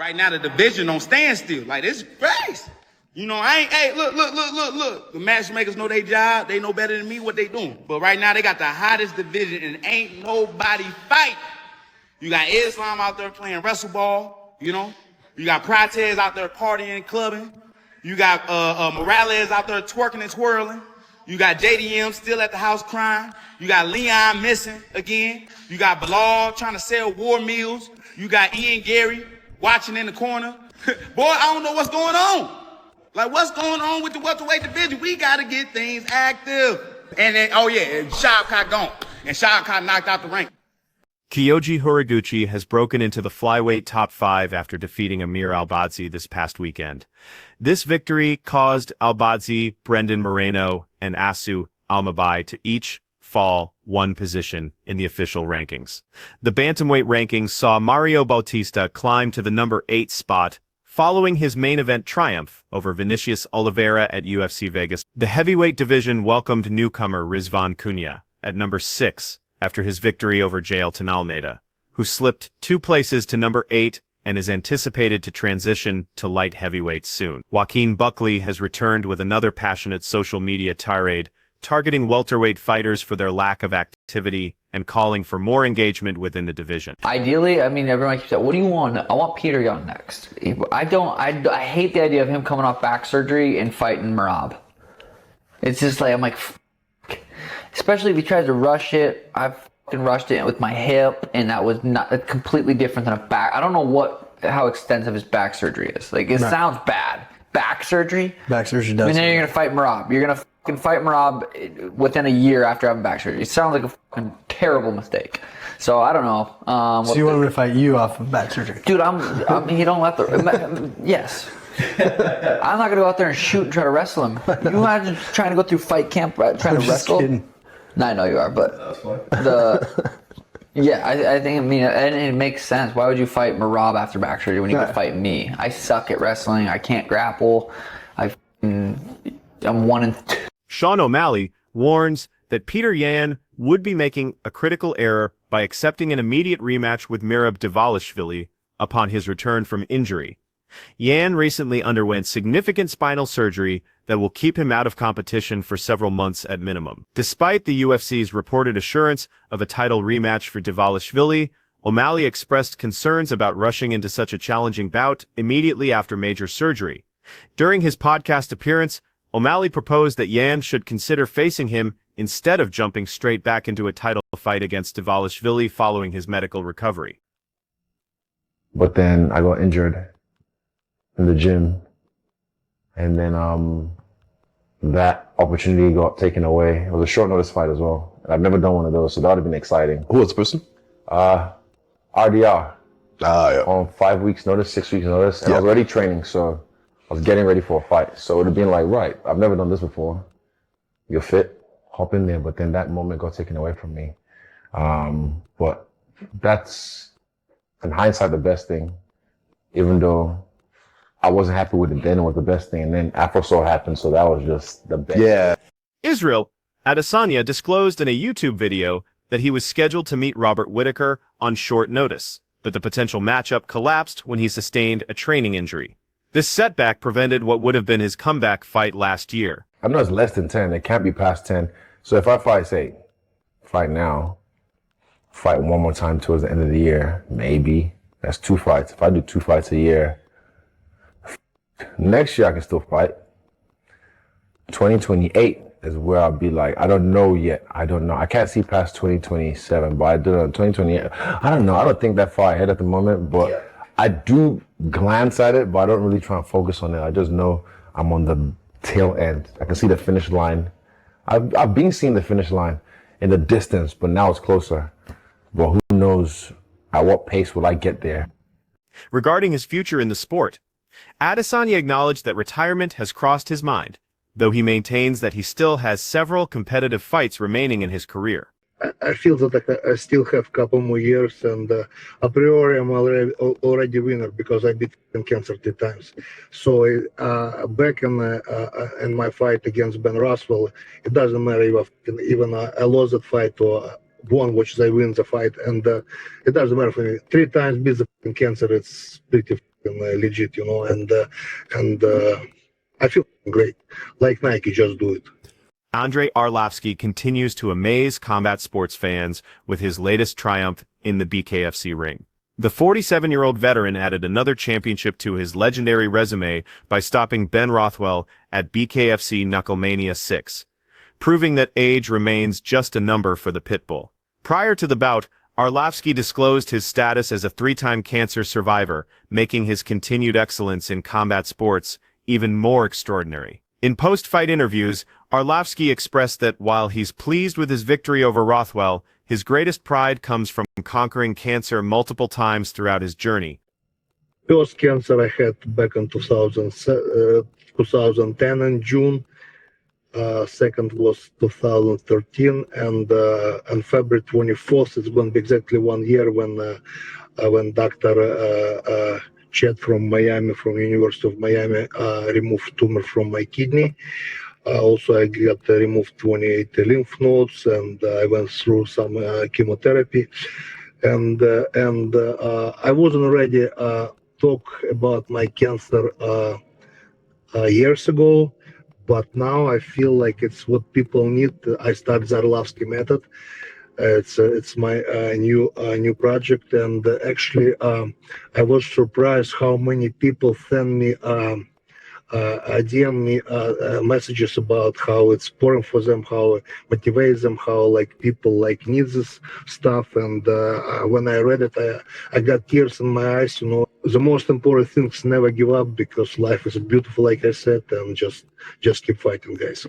Right now, the division don't stand still. Like, this is crazy. You know, hey, look. The matchmakers know their job. They know better than me what they doing. But right now, they got the hottest division and ain't nobody fighting. You got Islam out there playing wrestle ball, you know. You got Protez out there partying and clubbing. You got Morales out there twerking and twirling. You got JDM still at the house crying. You got Leon missing again. You got Bilal trying to sell war meals. You got Garry watching in the corner. Boy, I don't know what's going on. Like, what's going on with the welterweight division? We got to get things active. And then, and Shavkat gone. And Shavkat knocked out the rank. Kyoji Horiguchi has broken into the flyweight top 5 after defeating Amir Albazi this past weekend. This victory caused Albazi, Brendan Moreno, and Asu Almabai to each fall 1 position in the official rankings. The bantamweight rankings saw Mario Bautista climb to the number 8 spot following his main event triumph over Vinicius Oliveira at UFC Vegas. The heavyweight division welcomed newcomer Rizvan Cunha at number 6 after his victory over Jailton Almeida, who slipped 2 places to number 8 and is anticipated to transition to light heavyweight soon. Joaquin Buckley has returned with another passionate social media tirade, targeting welterweight fighters for their lack of activity and calling for more engagement within the division. Ideally, I mean, everyone keeps saying, what do you want? I want Peter Young next. I hate the idea of him coming off back surgery and fighting Merab. It's just like, I'm like, especially if he tries to rush it. I've fucking rushed it with my hip, and that was not completely different than a back. I don't know how extensive his back surgery is. Like, it sounds bad. Back surgery? Back surgery does. And then you're going to fight Merab. You're going to fucking fight Merab within a year after having back surgery. It sounds like a fucking terrible mistake. So, I don't know. So you want him to fight you off of back surgery? Dude, he don't let the... Yes. I'm not going to go out there and shoot and try to wrestle him. You imagine trying to go through fight camp trying to wrestle? Kidding. No, I know you are, but I think, and it makes sense. Why would you fight Merab after back surgery when you can fight me? I suck at wrestling. I can't grapple. I'm 1-2. Sean O'Malley warns that Peter Yan would be making a critical error by accepting an immediate rematch with Merab Dvalishvili upon his return from injury. Yan recently underwent significant spinal surgery that will keep him out of competition for several months at minimum. Despite the UFC's reported assurance of a title rematch for Dvalishvili, O'Malley expressed concerns about rushing into such a challenging bout immediately after major surgery. During his podcast appearance, O'Malley proposed that Yan should consider facing him instead of jumping straight back into a title fight against Dvalishvili following his medical recovery. But then I got injured in the gym, and then that opportunity got taken away. It was a short notice fight as well. I've never done one of those, so that would have been exciting. Who was the person? RDR. Yeah. On 5 weeks notice, 6 weeks notice, and I was already training, so I was getting ready for a fight. So it would have been like, right, I've never done this before. You're fit, hop in there. But then that moment got taken away from me. But that's, in hindsight, the best thing. Even though I wasn't happy with it then, it was the best thing. And then AfroSoul happened, so that was just the best. Yeah. Israel Adesanya disclosed in a YouTube video that he was scheduled to meet Robert Whittaker on short notice, but the potential matchup collapsed when he sustained a training injury. This setback prevented what would have been his comeback fight last year. I know it's less than 10. It can't be past 10. So if I fight now, fight one more time towards the end of the year, maybe. That's 2 fights. If I do 2 fights a year, next year I can still fight. 2028 is where I'll be like, I don't know yet. I don't know. I can't see past 2027, but I do know 2028. I don't know. I don't think that far ahead at the moment, but I do glance at it, but I don't really try and focus on it. I just know I'm on the tail end. I can see the finish line. I've been seeing the finish line in the distance, but now it's closer. But who knows at what pace will I get there? Regarding his future in the sport, Adesanya acknowledged that retirement has crossed his mind, though he maintains that he still has several competitive fights remaining in his career. I feel that I still have a couple more years, and a priori I'm already winner because I beat cancer 3 times. So back in my fight against Ben Roswell, it doesn't matter if even I lost that fight or won, which is I win the fight, and it doesn't matter for me. 3 times beat the cancer, it's pretty legit, and I feel great. Like Nike, just do it. Andrei Arlovsky continues to amaze combat sports fans with his latest triumph in the BKFC ring. The 47-year-old veteran added another championship to his legendary resume by stopping Ben Rothwell at BKFC Knucklemania 6, proving that age remains just a number for the Pitbull. Prior to the bout, Arlovsky disclosed his status as a three-time cancer survivor, making his continued excellence in combat sports even more extraordinary. In post-fight interviews, Arlovsky expressed that while he's pleased with his victory over Rothwell, his greatest pride comes from conquering cancer multiple times throughout his journey. First cancer I had back in 2010 in June. Second was 2013, and on February 24th, it's going to be exactly 1 year when Dr. Chet from Miami, from University of Miami, removed tumor from my kidney. Also, I got removed 28 lymph nodes, and I went through some chemotherapy. And I wasn't ready talk about my cancer years ago, but now I feel like it's what people need. I started the Arlovsky method. It's my new project, and actually I was surprised how many people send me DM me messages about how it's important for them, how it motivates them, how like people like need this stuff. And when I read it, I got tears in my eyes. The most important thing is never give up, because life is beautiful, like I said, and just keep fighting, guys.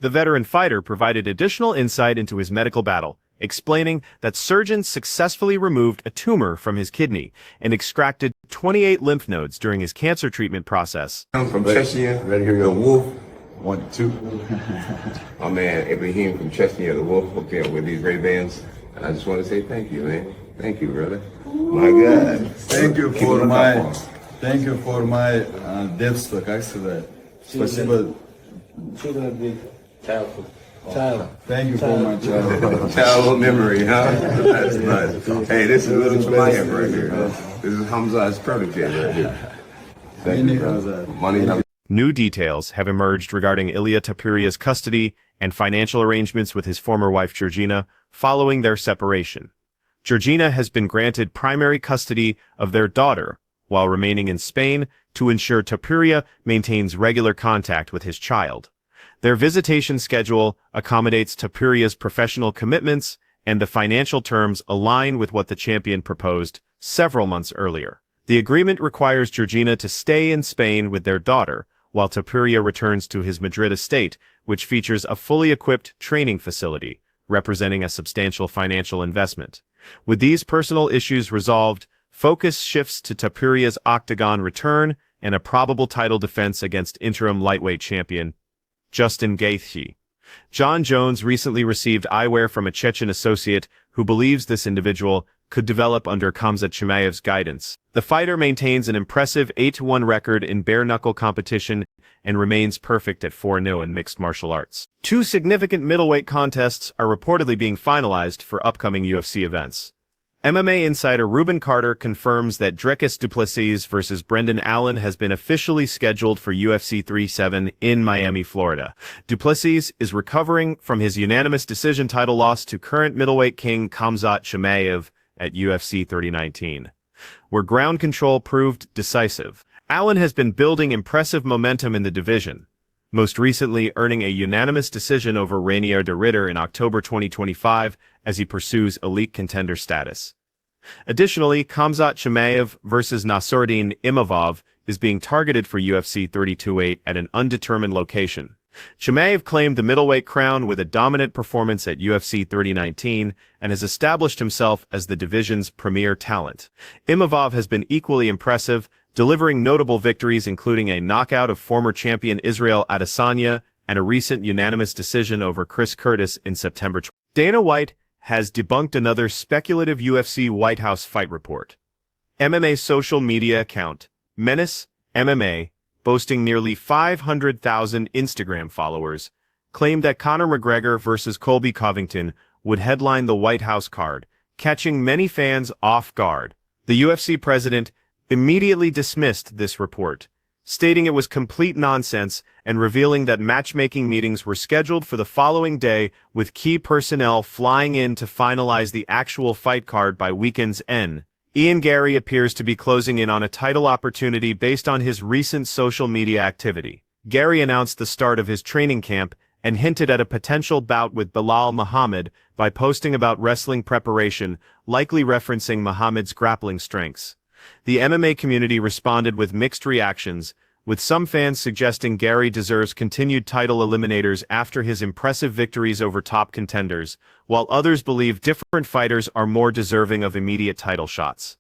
The veteran fighter provided additional insight into his medical battle, explaining that surgeons successfully removed a tumor from his kidney and extracted 28 lymph nodes during his cancer treatment process. I'm from Chechnya, ready to hear the Wolf. 1, 2. My man Ibrahim from Chechnya, the Wolf, hooked me up with these Ray-Bans. And I just want to say thank you, man. Thank you, brother. My God. Thank you for my детство, как сказать. Спасибо. Thank you for my child. Childhood memory, huh? That's nice. Hey, this is little Chimaev right here, huh? This is Hamza's protege right here. Thank you, brother. Money. New details have emerged regarding Ilya Tapiria's custody and financial arrangements with his former wife Georgina following their separation. Georgina has been granted primary custody of their daughter while remaining in Spain to ensure Tapiria maintains regular contact with his child. Their visitation schedule accommodates Tapiria's professional commitments, and the financial terms align with what the champion proposed several months earlier. The agreement requires Georgina to stay in Spain with their daughter, while Tapiria returns to his Madrid estate, which features a fully equipped training facility, representing a substantial financial investment. With these personal issues resolved, focus shifts to Tapiria's octagon return and a probable title defense against interim lightweight champion Justin Gaethje. John Jones recently received eyewear from a Chechen associate who believes this individual could develop under Khamzat Chimaev's guidance. The fighter maintains an impressive 8-1 record in bare-knuckle competition and remains perfect at 4-0 in mixed martial arts. Two significant middleweight contests are reportedly being finalized for upcoming UFC events. MMA insider Ruben Carter confirms that Dricus du Plessis versus Brendan Allen has been officially scheduled for UFC 37 in Miami, Florida. Du Plessis is recovering from his unanimous decision title loss to current middleweight king Khamzat Chimaev at UFC 3019, where ground control proved decisive. Allen has been building impressive momentum in the division, most recently earning a unanimous decision over Rainier de Ridder in October 2025 as he pursues elite contender status. Additionally, Khamzat Chimaev versus Nassourdine Imavov is being targeted for UFC 32-8 at an undetermined location. Chimaev claimed the middleweight crown with a dominant performance at UFC 3019 and has established himself as the division's premier talent. Imavov has been equally impressive, delivering notable victories including a knockout of former champion Israel Adesanya and a recent unanimous decision over Chris Curtis in September. Dana White has debunked another speculative UFC White House fight report. MMA social media account, Menace MMA, boasting nearly 500,000 Instagram followers, claimed that Conor McGregor versus Colby Covington would headline the White House card, catching many fans off guard. The UFC president immediately dismissed this report, stating it was complete nonsense and revealing that matchmaking meetings were scheduled for the following day with key personnel flying in to finalize the actual fight card by weekend's end. Garry appears to be closing in on a title opportunity based on his recent social media activity. Garry announced the start of his training camp and hinted at a potential bout with Belal Muhammad by posting about wrestling preparation, likely referencing Muhammad's grappling strengths. The MMA community responded with mixed reactions, with some fans suggesting Garry deserves continued title eliminators after his impressive victories over top contenders, while others believe different fighters are more deserving of immediate title shots.